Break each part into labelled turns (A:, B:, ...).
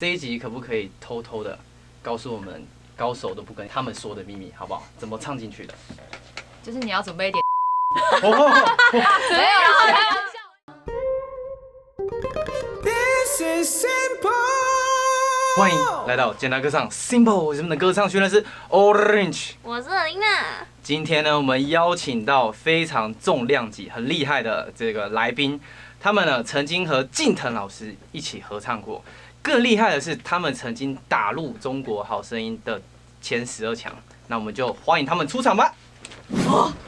A: 这一集可不可以偷偷的告诉我们高手都不跟他们说的秘密，好不好？怎么唱进去的？
B: 就是你要准备一点。
A: 没有
B: 啦，开玩笑。
A: 欢迎来到简单歌唱 Simple， 我们的歌唱训练师 Orange，
C: 我是琳娜。
A: 今天呢，我们邀请到非常重量级、很厉害的这个来宾，他们呢曾经和靖腾老师一起合唱过。更厉害的是，他们曾经打入中国好声音的前12强。那我们就欢迎他们出场吧。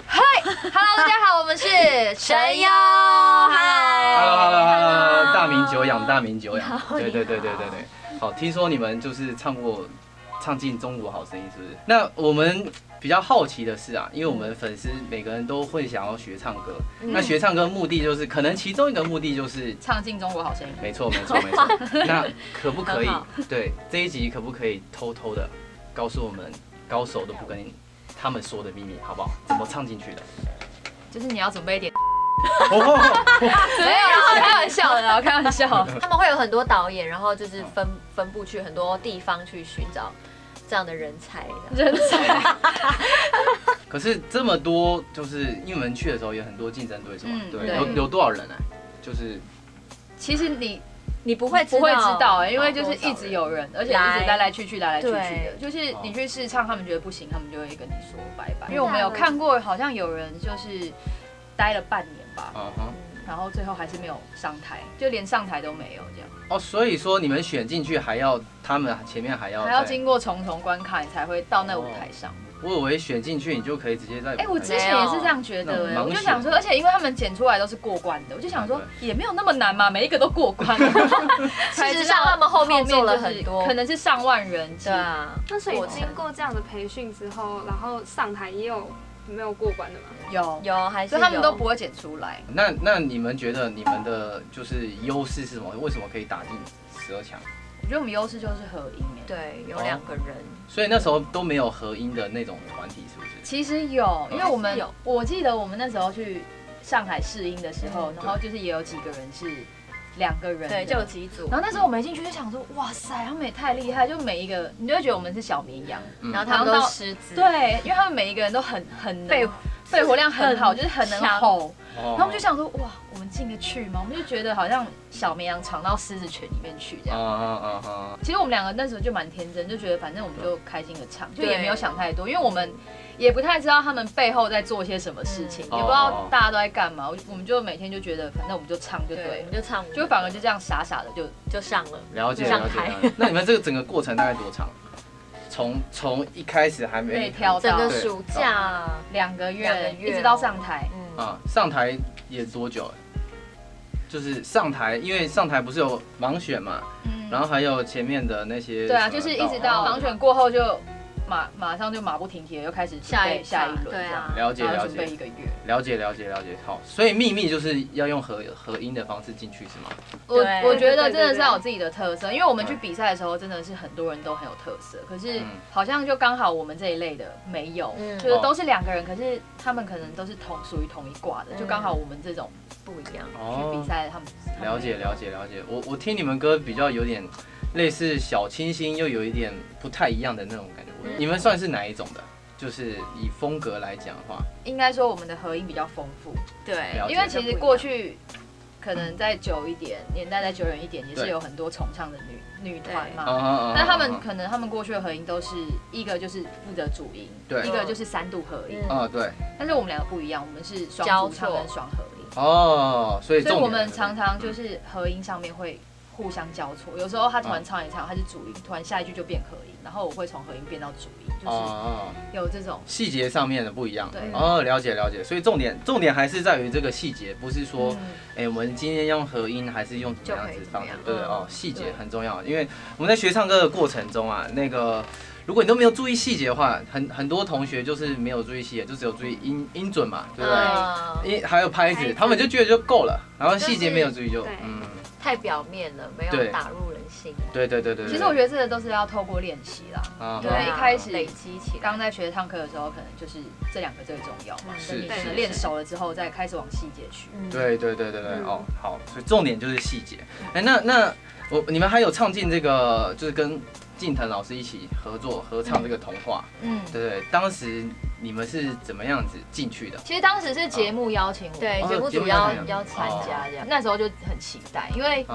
B: 嗨 ，Hello， 大家好，我们是
C: 神佑，嗨
A: Hello， 大名久仰，大名久仰。对。好，听说你们就是唱进中国好声音，是不是？那我们比较好奇的是啊，因为我们粉丝每个人都会想要学唱歌，那学唱歌目的就是，可能其中一个目的就是
B: 唱进中国好声音。
A: 没错。那可不可以对这一集可不可以偷偷的告诉我们高手都不跟他们说的秘密，好不好？怎么唱进去的？
B: 就是你要准备一点。没有啦，开玩笑的啦，开玩笑。
C: 他们会有很多导演，然后就是分布去很多地方去寻找这样的人才。
A: 可是这么多，就是因为我们去的时候有很多竞争对手嘛，对，有多少人啊？就是
B: 其实
C: 你不会知
B: 道因为就是一直有人，而且一直来来去去的，就是你去试唱，他们觉得不行，他们就会跟你说拜拜。因为我们有看过，好像有人就是待了半年吧，然后最后还是没有上台，就连上台都没有这样。
A: 哦，所以说你们选进去还要他们前面还要
B: 经过重重关卡，你才会到那舞台上。
A: 我以为选进去你就可以直接在舞台。
B: 我之前也是这样觉得，我就想说，而且因为他们剪出来都是过关的，我就想说也没有那么难嘛，每一个都过关。
C: 事实上他们后面做了很多，
B: 可能是上万人。
C: 对啊，
D: 那所以经过这样的培训之后，然后上台也有没有过关的吗？
C: 有，还是
B: 所以他们都不会剪出来。
A: 那你们觉得你们的就是优势是什么？为什么可以打进12强？
B: 我觉得我们优势就是合音，
C: 对，有2个人，
A: 所以那时候都没有合音的那种团体，是不是？
B: 其实有，因为我记得我们那时候去上海试音的时候，然后就是也有几个人是2个人，
C: 对，就有几组。
B: 然后那时候我们一进去就想说，哇塞，他们也太厉害，就每一个你就会觉得我们是小绵羊，
C: 然后他们都是狮子，
B: 对，因为他们每一个人都很肺活量很好，就是很能吼。然后我们就想说，哇，我们进得去吗？我们就觉得好像小绵羊藏到狮子群里面去这样。其实我们2个那时候就蛮天真，就觉得反正我们就开心的唱，就也没有想太多，因为我们也不太知道他们背后在做些什么事情，也不知道大家都在干嘛。我们就每天就觉得，反正我们就唱就对，
C: 我们就唱，
B: 就反而就这样傻傻的就上了。
A: 了解。那你们这个整个过程大概多长？从一开始还没
B: 被挑到
C: 整个暑假
B: 2个月，一直到上台。
A: 上台也多久？就是上台，因为上台不是有盲选嘛，然后还有前面的那些。
B: 对啊，就是一直到盲选过后就马上就马不停蹄的又开始下一轮。
C: 对啊，
A: 了解。
B: 准备1个月。
A: 了解。好，所以秘密就是要用合音的方式进去是吗？
B: 我觉得真的是要有自己的特色，因为我们去比赛的时候真的是很多人都很有特色，可是好像就刚好我们这一类的没有，就是都是2个人，可是他们可能都是属于同一挂的，就刚好我们这种不一样去比赛，他们
A: 了解。我听你们歌比较有点类似小清新，又有一点不太一样的那种感觉。你们算是哪一种的？就是以风格来讲的话，
B: 应该说我们的合音比较丰富。
C: 对，
B: 因为其实过去可能再久一点，年代再久远一点，也是有很多重唱的女团嘛。但他们过去的合音都是一个就是负责主音，一个就是3度合音。
A: 对。
B: 但是我们2个不一样，我们是双主唱跟双合音。
A: 所以
B: 我们常常就是合音上面会互相交错，有时候他突然唱一唱，他是主音，突然下一句就变合音，然后我会从合音变到主音，就是有这种
A: 细节上面的不一样。
B: 对，
A: 了解。所以重点还是在于这个细节，不是说，我们今天用合音还是用怎么样子方式？对细节很重要，因为我们在学唱歌的过程中啊，那个如果你都没有注意细节的话，很多同学就是没有注意细节，就只有注意音准嘛，对不对？还有拍子，他们就觉得就够了，然后细节没有注意就
C: 太表面了，没有打入人心。
A: 对。
B: 其实我觉得这个都是要透过练习啦。对，一开始
C: 累积起来，
B: 刚在学唱歌的时候，可能就是这2个最重要嘛。等你练熟了之后，再开始往细节去。
A: 对。哦，好，所以重点就是细节。哎，那你们还有唱进这个，就是跟靖腾老师一起合作合唱这个童话。对。当时你们是怎么样子进去的？
B: 其实当时是节目邀请我，
C: 对，节目组要
B: 参加这样，那时候就很期待，因为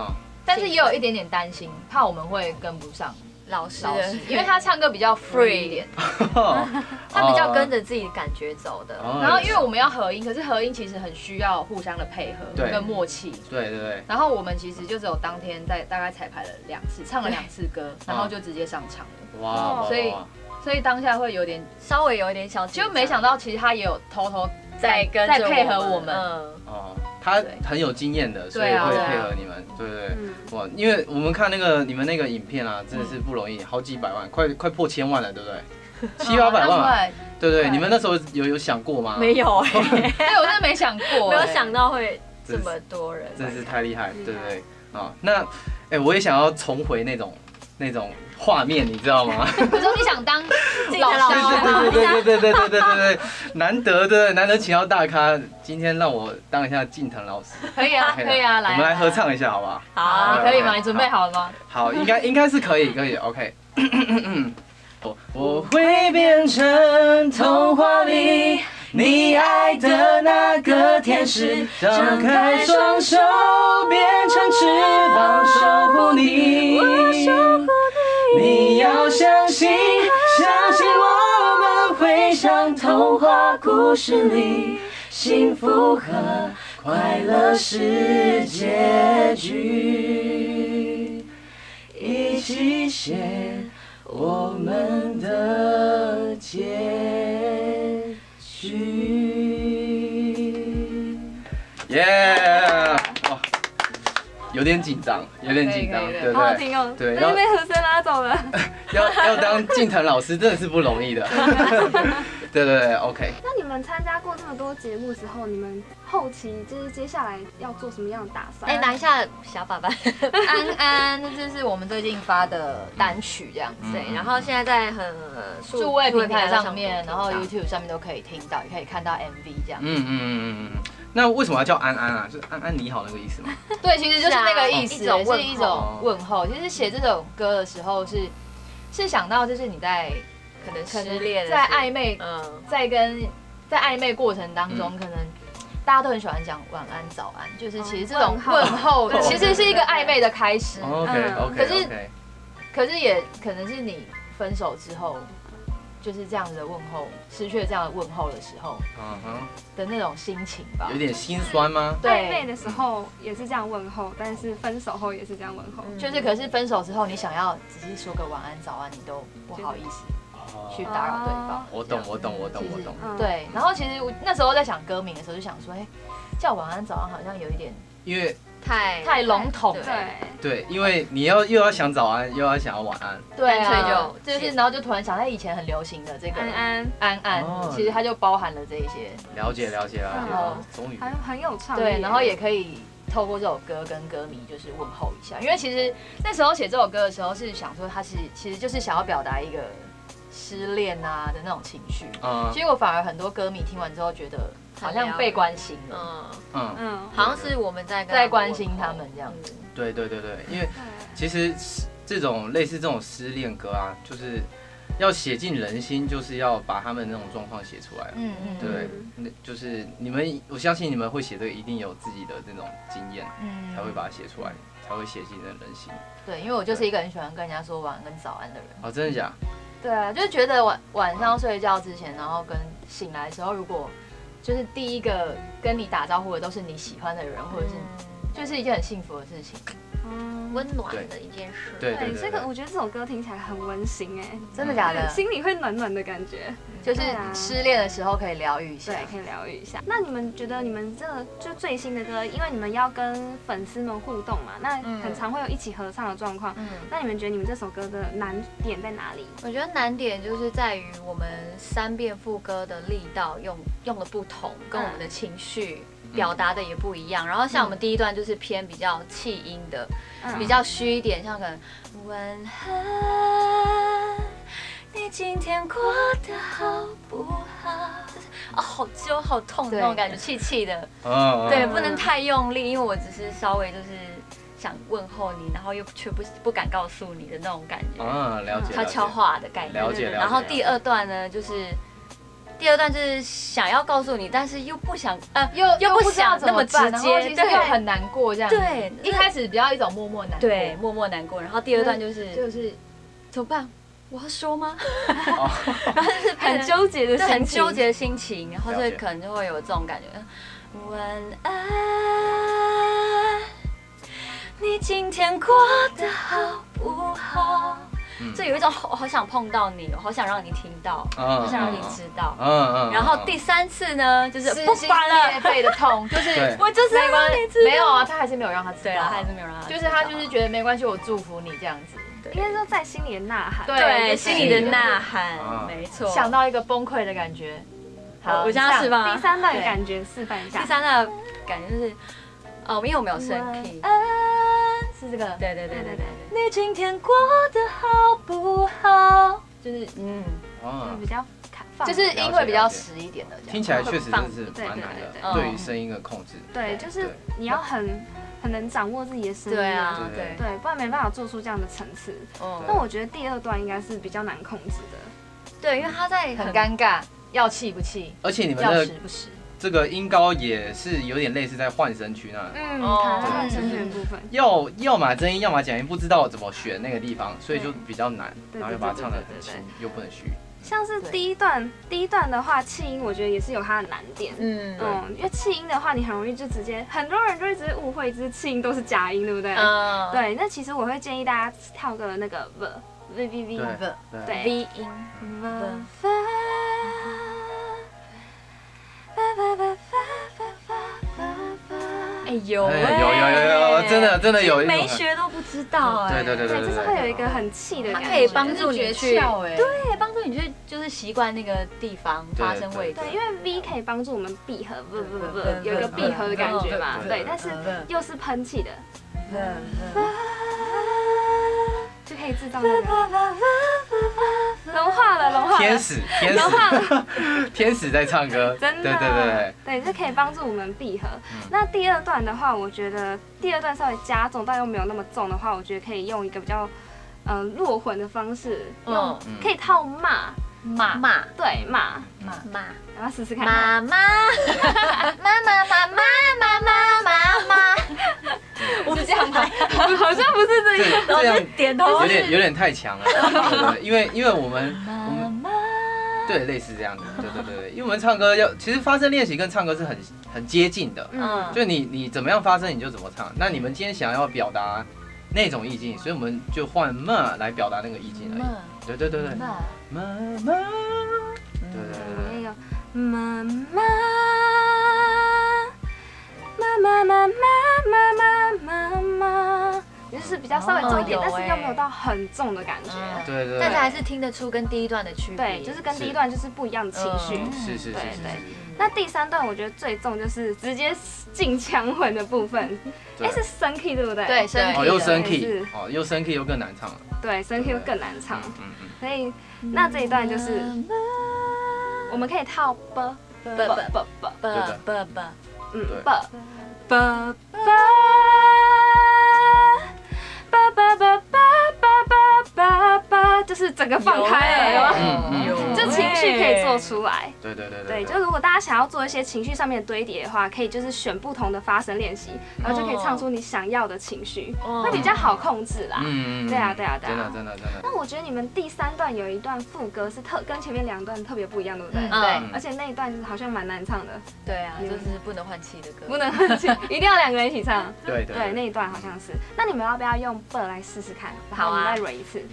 B: 但是也有一点点担心，怕我们会跟不上老师，因为他唱歌比较 free 一点，
C: 他比较跟着自己感觉走的。
B: 然后因为我们要合音，可是合音其实很需要互相的配合跟默契。
A: 对。
B: 然后我们其实就只有当天大概彩排了2次，唱了2次歌，然后就直接上场了。
A: 哇！
B: 所以当下会
C: 稍微有一点小紧张，
B: 就没想到其实他也有偷偷
C: 在
B: 配合我们。
A: 他很有经验的，所以会配合你们，对。哇，因为我们看你们那个影片啊，真的是不容易，好几百万，快破1000万了，对不对？700-800万吧，对。你们那时候有想过吗？
C: 没有
B: 对，我真的没想过，
C: 没有想到会这么多人，
A: 真是太厉害，对。那我也想要重回那种画面，你知道吗？
B: 我说你想当老
A: 师？对，难得请到大咖，今天让我当一下靖腾老师。
B: 可以啊，来，
A: 我们来合唱一下，好不好？
B: 好，可以吗？你准备好了吗？
A: 好，应该是可以，OK。我会变成童话里你爱的那个天使，张开双手变成翅膀守护你。你要相信我们会像童话故事里，幸福和快乐是结局，一起写我们的结局。耶！有点紧张，对。
D: 好好听哦。
A: 对，
D: 然后被和声拉走了。
A: 要当靖腾老师真的是不容易的。对 ，OK。
D: 那你们参加过这么多节目之后，你们后期就是接下来要做什么样的打算？
C: 拿一下小爸爸
B: 安，这是我们最近发的单曲这样子。
C: 对，然后现在在
B: 数位平台上面，然后 YouTube 上面都可以听到，也可以看到 MV 这样。
A: 那为什么要叫安安啊？就是安安你好那个意思吗？
B: 对，其实就是那个意思，
C: 是
B: 一种问候。其实写这首歌的时候是想到，就是你在
C: 可能失恋，
B: 在暧昧，在暧昧过程当中，可能大家都很喜欢讲晚安、早安，就是其实这种问候其实是一个暧昧的开始。
A: OK。
B: 可是也可能是你分手之后。就是这样子的问候，失去了这样的问候的时候，的那种心情吧，
A: 有点心酸吗？
D: 暧昧的时候也是这样问候，但是分手后也是这样问候。
B: 就是可是分手之后，你想要只是说个晚安、早安，你都不好意思去打扰对方。
A: 我懂。
B: 对，然后其实我那时候在想歌名的时候，就想说，叫晚安、早安好像有一点，
A: 因为
B: 太笼统。
A: 对，因为你又要想早安，又要想要晚安。
B: 对啊，就是然后就突然想，以前很流行的这个安安，其实它就包含了这一些。
A: 了解。终于
D: 很有创意。
B: 对，然后也可以透过这首歌跟歌迷就是问候一下，因为其实那时候写这首歌的时候是想说，其实就是想要表达一个失恋啊的那种情绪。结果反而很多歌迷听完之后觉得好像被关心了。
C: 好像是我们在
B: 关心他们这样子。
A: 对，因为其实这种类似这种失恋歌啊，就是要写进人心，就是要把他们那种状况写出来。对，就是我相信你们会写这个，一定有自己的那种经验，才会把它写出来，才会写进人心。
B: 对，因为我就是一个很喜欢跟人家说晚安跟早安的人。
A: 哦，真的假？
B: 对啊，就是觉得晚上睡觉之前，然后跟醒来的时候，如果就是第一个跟你打招呼的都是你喜欢的人，或者是就是一件很幸福的事情。
C: 温暖的一件事。
A: 对，
D: 这个我觉得这首歌听起来很温馨
B: 真的假的？
D: 心里会暖暖的感觉，
B: 就是失恋的时候可以疗愈一下。
D: 对，可以疗愈一下。那你们觉得你们这个就最新的歌，因为你们要跟粉丝们互动嘛，那很常会有一起合唱的状况。那你们觉得你们这首歌的难点在哪里？
C: 我觉得难点就是在于我们3遍副歌的力道用的不同，跟我们的情绪表达的也不一样。然后像我们第一段就是偏比较气音的，比较虚一点，像可能晚安，你今天过得好不好？哦，好揪好痛的那种感觉，气气的。对，不能太用力，因为我只是稍微就是想问候你，然后又却不敢告诉你的那种感觉。
A: 了解。
C: 悄悄话的概念。
A: 了解。
C: 然后第二段呢，就是想要告诉你，但是又不想，又不想那么直接，
B: 对，又很难过这样。
C: 对，
B: 一开始比较一种默默难过，
C: 对，默默难过。然后第二段就是怎么办？我要说吗？然后就是
D: 很纠结的心情，
C: 很纠结的心情，然后所以可能就会有这种感觉。晚安，你今天过得好不好？就有一种好想碰到你，好想让你听到，好想让你知道。然后第三次呢，就是不管了，
B: 裂肺的痛，就是
C: 我就是要让你知道。
B: 没有啊，他还是没有让他知道，
C: 他还是没有让他知道。
B: 就是他就是觉得没关系，我祝福你这样子。
D: 应该说在心里的呐喊，
C: 对，心里的呐喊，没错。
B: 想到一个崩溃的感觉。好，
C: 我将要示范。
D: 第三段感觉示范一下。
C: 第三段感觉就是，因为我没有升 key，
B: 是这个。
C: 对。你今天过得好不好？就是
D: 比较
B: 就是音会比较实一点的。
A: 听起来确实真的是蛮难的，对于声音的控制。
D: 对，就是你要很能掌握自己的声音。
C: 对啊，
D: 对，不然没办法做出这样的层次。那我觉得第二段应该是比较难控制的。
C: 对，因为他在
B: 很尴尬，要气不气，
A: 而且你们的这个音高也是有点类似在换声区那。
D: 换声区的部分。
A: 要么真音，要么假音，不知道怎么选那个地方，所以就比较难，然后又把它唱得很轻，又不能虚。
D: 像是第一段的话，气音我觉得也是有它的难点。因为气音的话，你很容易就直接，很多人就会直接误会，就是气音都是假音，对不对？对，那其实我会建议大家跳个那个 v 对
C: v 音。有，
A: 真的有，
C: 没学都不知道
A: 对，
D: 就是会有一个很气的感觉，
C: 它可以帮助你去，对，帮助你去就是习惯那个地方发声位置。
D: 对，因为 V 可以帮助我们闭合，有一个闭合的感觉嘛，对，但是又是喷气的，就可以制造那个融化了，
A: 天使在唱歌，
D: 真的，对，这可以帮助我们闭合。那第二段的话，我觉得第二段稍微加重，但又没有那么重的话，我觉得可以用一个比较落混的方式，可以套骂，对，骂，然后试试看，
C: 妈，
B: 我是这样吗？
D: 好像不是这样，
A: 这样
C: 点头，
A: 有点太强了，因为我们对类似这样子，对，因为我们唱歌其实发声练习跟唱歌是很接近的，就你怎么样发声你就怎么唱。那你们今天想要表达那种意境，所以我们就换嘛来表达那个意境而已。对，妈，对，
D: 妈，就是比较稍微重一点，但是又没有到很重的感觉。
A: 对，
C: 但是还是听得出跟第一段的区别。
D: 对，就是跟第一段就是不一样的情绪。
A: 是。
D: 对。那第三段我觉得最重就是直接进腔混的部分，是升 key 对不对？
B: 对，升 key
A: 又升 key，又升 key 又更难唱了。
D: 对，升 key 又更难唱。所以那这一段就是我们可以套 b。就是整个放开了，就情绪可以做出来。
A: 对，
D: 就如果大家想要做一些情绪上面的堆叠的话，可以就是选不同的发声练习，然后就可以唱出你想要的情绪，会比较好控制啦。对啊。
A: 真的。
D: 那我觉得你们第三段有一段副歌是跟前面两段特别不一样，对不对？
B: 对。
D: 而且那一段好像蛮难唱的。
C: 对啊，就是不能换气的歌。
D: 不能换气，一定要两个人一起唱。
A: 对，
D: 那一段好像是。那你们要不要用 b 来试试看？
C: 好啊，
D: 我们再 re 一次。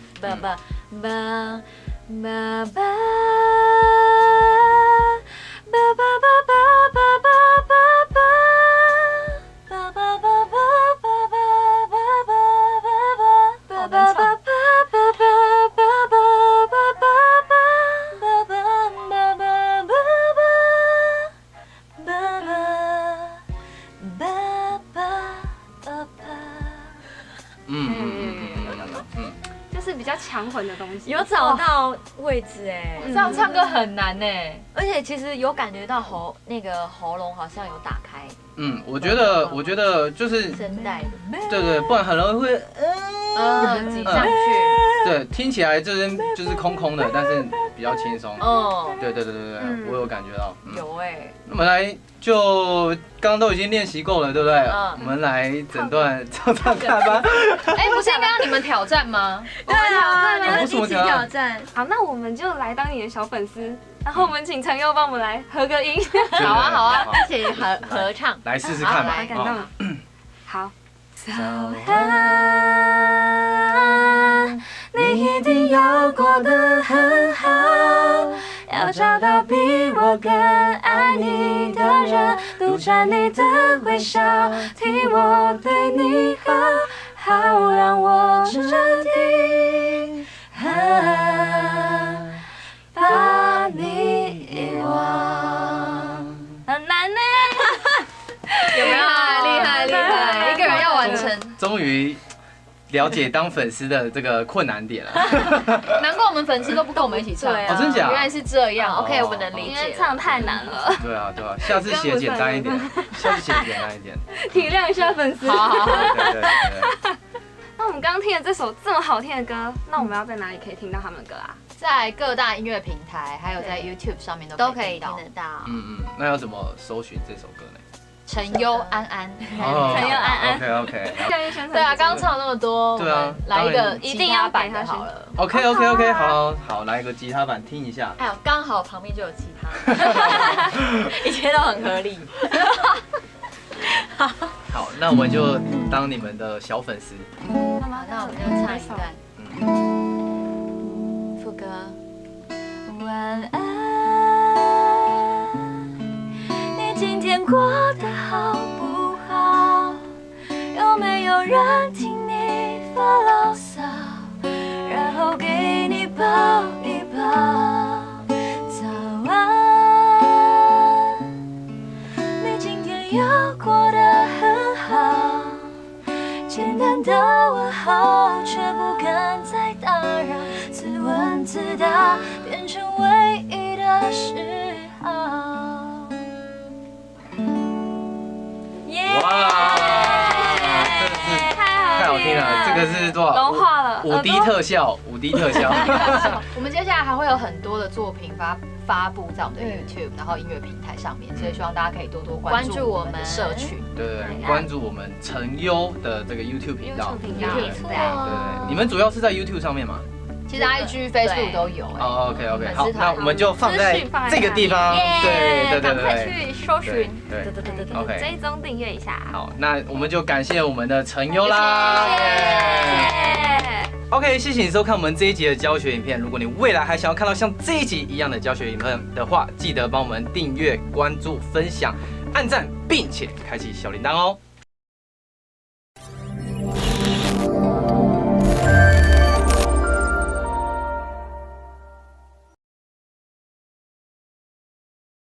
D: 比较强混的东西。
C: 有找到位置哎，
B: 这样唱歌很难呢，
C: 而且其实有感觉到喉咙好像有打开。
A: 我觉得就是
C: 声带，
A: 对，不然很容易会
B: 挤上去。
A: 对，听起来就是空空的，但是比较轻松。对，我有感觉到。
C: 有哎。
A: 那么来，就刚刚都已经练习够了，对不对？我们来整段唱唱看吧。
B: 不是应该让你们挑战吗？
C: 对啊，
A: 你们一起
C: 挑战。
D: 好，那我们就来当你的小粉丝。然后我们请陈佑帮我们来合个音。
B: 好啊，
C: 一起合唱，
A: 来试试看吧。
D: 感动了。好。早
C: 安，你一定要过得很好，要找到比我更爱你的人，独占你的微笑，替我对你好，好让我彻底把你遗忘。很难呢，
B: 有没有？厉害！一个人要完成，
A: 终于了解当粉丝的这个困难点了。
B: 难怪我们粉丝都不跟我们一起唱。
A: 哦，真假？
B: 原来是这样。
C: OK， 我们能理解。
D: 因为唱太难了。
A: 对啊，下次写简单一点，
D: 体谅一下粉丝。
B: 好。
A: 对。
D: 那我们刚刚听了这首这么好听的歌，那我们要在哪里可以听到他们的歌啊？
B: 在各大音乐平台，还有在 YouTube 上面都可以听得到。
A: 那要怎么搜寻这首歌呢？
B: 陈优安安，
D: 陈优安安
A: ，OK。
B: 对啊，刚刚唱了那么多，
A: 对啊，
B: 来一个吉他版的好了。
A: OK， 好，来一个吉他版听一下。
C: 哎呦，刚好旁边就有吉他，一切都很合理。
A: 好，那我们就当你们的小粉丝。
C: 好，那我们就唱一段。副歌。晚安，你今天过得好不好？有没有人听你发牢骚，然后给你抱一抱？早安，你今天又过得很好？简单的问候，却不敢再打扰，自问自答变成唯一的嗜好。
A: 哇，真的是太好听了！这个是多少？
D: 融化了
A: ，5D 特效。
B: 我们接下来还会有很多的作品发布在我们的 YouTube， 然后音乐平台上面，所以希望大家可以多多关注我们的社群，
A: 对，关注我们陈优的这个 YouTube 频道。
D: 对，
A: 你们主要是在 YouTube 上面吗？
B: 其实 IG、Facebook 都有。
A: OK， 好，那我们就放在这个地方。对，
D: 赶快去搜寻，
A: 对
D: ，OK， 追踪订阅一下。
A: 好，那我们就感谢我们的陈优啦。OK， 谢谢你收看我们这一集的教学影片。如果你未来还想要看到像这一集一样的教学影片的话，记得帮我们订阅、关注、分享、按赞，并且开启小铃铛哦。